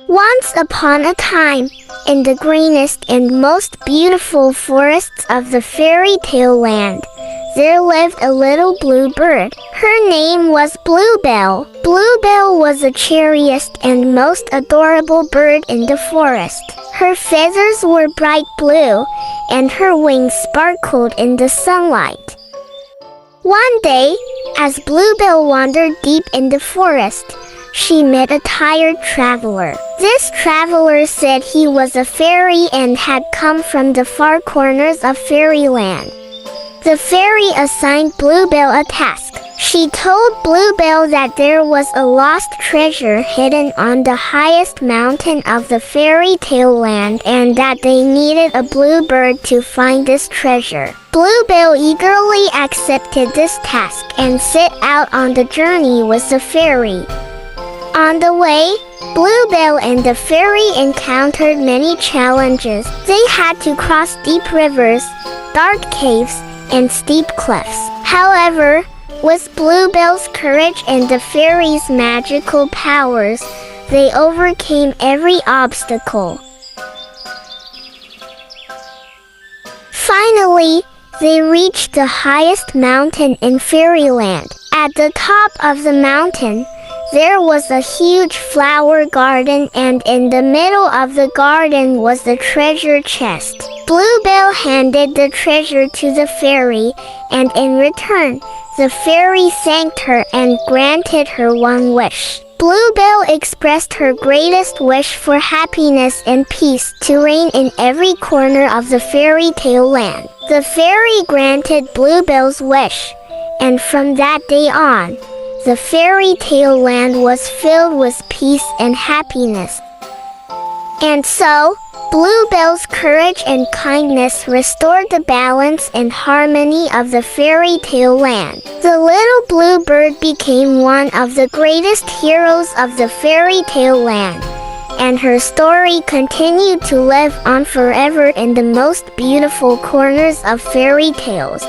Once upon a time, in the greenest and most beautiful forests of the fairy tale land, there lived a little blue bird. Her name was Bluebell. Bluebell was the cheeriest and most adorable bird in the forest. Her feathers were bright blue, and her wings sparkled in the sunlight. One day, as Bluebell wandered deep in the forest, she met a tired traveler. This traveler said he was a fairy and had come from the far corners of fairyland. The fairy assigned Bluebell a task. She told Bluebell that there was a lost treasure hidden on the highest mountain of the fairy tale land and that they needed a bluebird to find this treasure. Bluebell eagerly accepted this task and set out on the journey with the fairy. On the way, Bluebell and the fairy encountered many challenges. They had to cross deep rivers, dark caves, and steep cliffs. However, with Bluebell's courage and the fairy's magical powers, they overcame every obstacle. Finally, they reached the highest mountain in fairyland. At the top of the mountain, there was a huge flower garden, and in the middle of the garden was the treasure chest. Bluebell handed the treasure to the fairy, and in return, the fairy thanked her and granted her one wish. Bluebell expressed her greatest wish for happiness and peace to reign in every corner of the fairy tale land. The fairy granted Bluebell's wish, and from that day on, the fairy tale land was filled with peace and happiness. And so, Bluebell's courage and kindness restored the balance and harmony of the fairy tale land. The little blue bird became one of the greatest heroes of the fairy tale land, and her story continued to live on forever in the most beautiful corners of fairy tales.